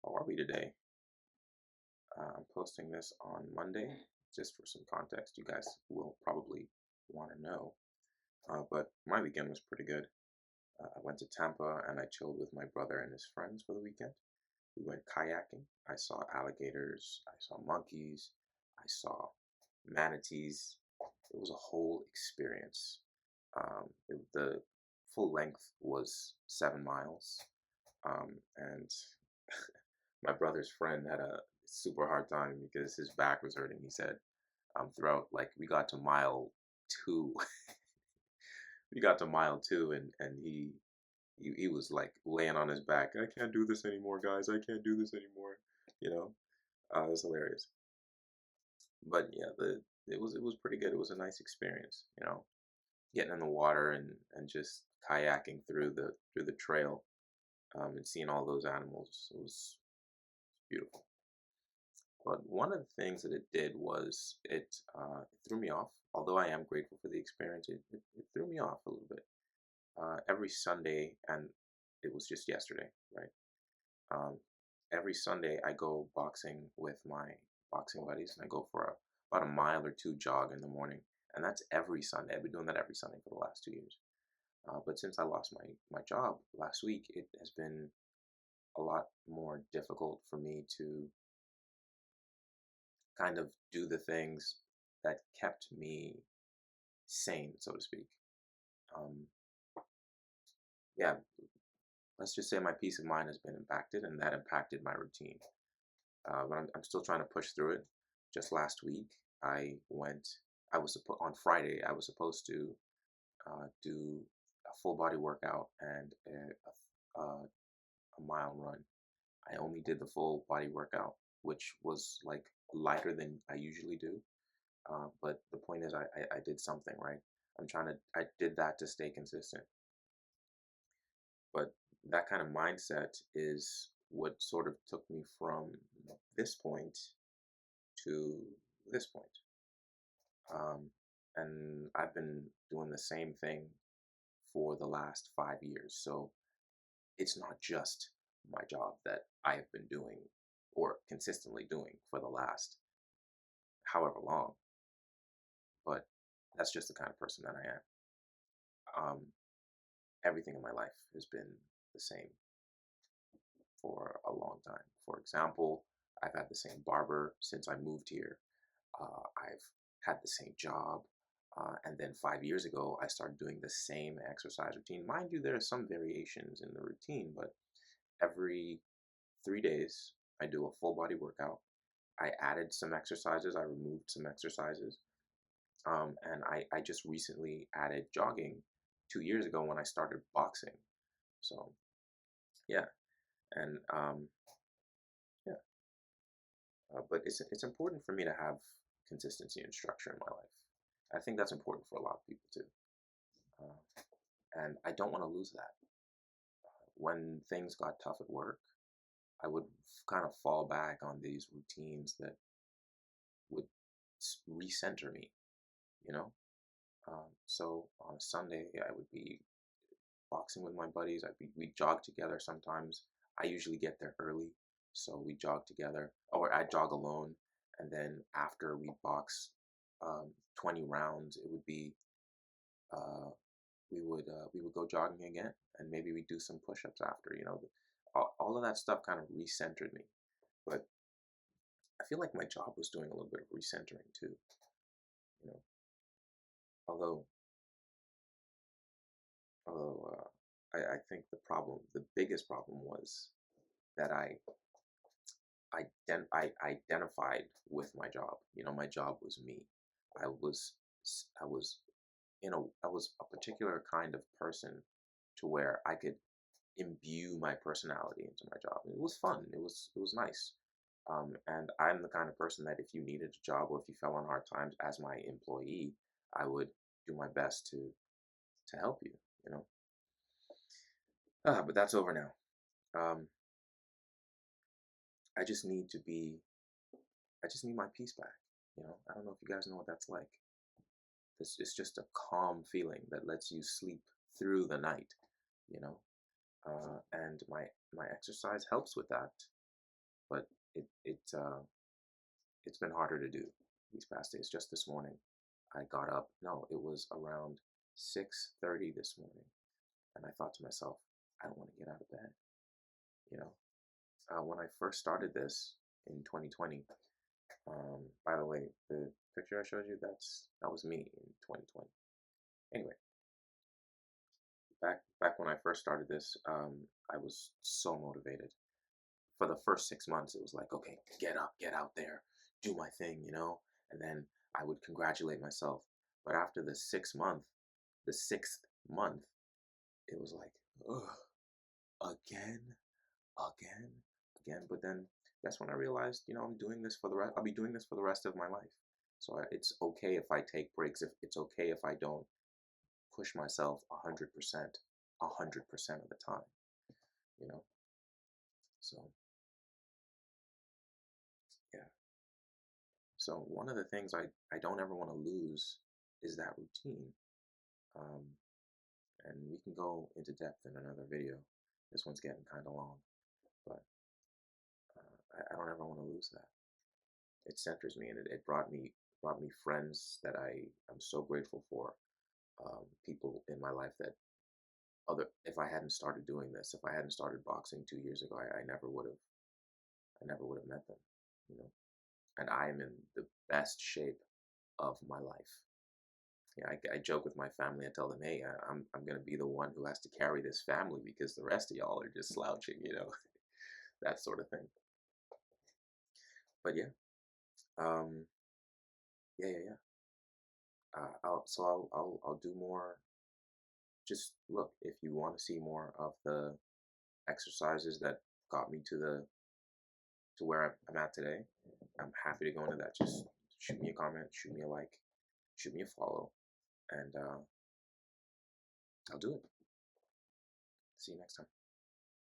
How are we today? I'm posting this on Monday, just for some context. You guys will probably want to know. But my weekend was pretty good. I went to Tampa and I chilled with my brother and his friends for the weekend. We went kayaking. I saw alligators, I saw monkeys, I saw manatees. It was a whole experience. The full length was 7 miles. And my brother's friend had a super hard time because his back was hurting. He said, throughout, like, we got to mile two. We got to mile two, and he was like laying on his back. I can't do this anymore, guys. I can't do this anymore. You know, it was hilarious. But yeah, it was pretty good. It was a nice experience. Getting in the water and just kayaking through the trail, and seeing all those animals. It was beautiful. But one of the things that it did was it threw me off. Although I am grateful for the experience, it threw me off a little bit. Every Sunday, and it was just yesterday, right? Um, every Sunday, I go boxing with my boxing buddies, and I go for about a mile or two jog in the morning, and that's every Sunday. I've been doing that every Sunday for the last 2 years. But since I lost my job last week, it has been a lot more difficult for me to kind of do the things that kept me sane, so to speak. Um, yeah, let's just say my peace of mind has been impacted, and that impacted my routine. But I'm still trying to push through it. Just last week, I went. On Friday. I was supposed to do a full body workout and a mile run. I only did the full body workout, which was like lighter than I usually do. But the point is, I did something right. I did that to stay consistent. But that kind of mindset is what sort of took me from this point to this point. Um, and I've been doing the same thing for the last 5 years. So it's not just my job that I have been doing or consistently doing for the last however long, but that's just the kind of person that I am. Everything in my life has been the same for a long time. For example, I've had the same barber since I moved here. I've had the same job. And then 5 years ago, I started doing the same exercise routine. Mind you, there are some variations in the routine, but every 3 days, I do a full body workout. I added some exercises, I removed some exercises. And I just recently added jogging 2 years ago when I started boxing. So, yeah. And yeah, but it's important for me to have consistency and structure in my life. I think that's important for a lot of people too, and I don't want to lose that. When things got tough at work, I would kind of fall back on these routines that would recenter me, you know. So on a Sunday, I would be boxing with my buddies. We jog together sometimes. I usually get there early, so we jog together, or I jog alone, and then after we box 20 rounds, it would be we would go jogging again, and maybe we do some push-ups after. All of that stuff kind of recentered me, but I feel like my job was doing a little bit of recentering too. You know, although I think the biggest problem was that I identified with my job. My job was me. I was I was I was a particular kind of person to where I could imbue my personality into my job. It was fun. It was nice. And I'm the kind of person that if you needed a job or if you fell on hard times as my employee, I would do my best to help you. You know. But that's over now. Um, I just need to be. I just need my peace back. I don't know if you guys know what that's like. It's just a calm feeling that lets you sleep through the night. You know, and my exercise helps with that. but it's been harder to do these past days. Just this morning, I got up. No, it was around 6:30 this morning, and I thought to myself, I don't want to get out of bed. You know, when I first started this in 2020. By the way, the picture I showed you, that was me in 2020. Anyway, back when I first started this, I was so motivated. For the first 6 months, it was like, okay, get up, get out there, do my thing, and then I would congratulate myself. But after the sixth month, it was like, ugh, again, again, again. But then that's when I realized, I'm doing this for the rest. I'll be doing this for the rest of my life. So it's okay if I take breaks. If it's okay if I don't push myself 100%, 100% of the time. You know. So yeah. So one of the things I don't ever want to lose is that routine. Um, and we can go into depth in another video. This one's getting kind of long, but I don't ever want to lose that. It centers me, and it brought me friends that I'm so grateful for. People in my life that if I hadn't started doing this, if I hadn't started boxing 2 years ago, I never would have met them, you know. And I am in the best shape of my life. Yeah, I joke with my family. I tell them, hey, I'm gonna be the one who has to carry this family because the rest of y'all are just slouching, that sort of thing. But yeah, um, yeah. I'll do more. Just look, if you want to see more of the exercises that got me to where I'm at today, I'm happy to go into that. Just shoot me a comment, shoot me a like, shoot me a follow, and I'll do it. See you next time.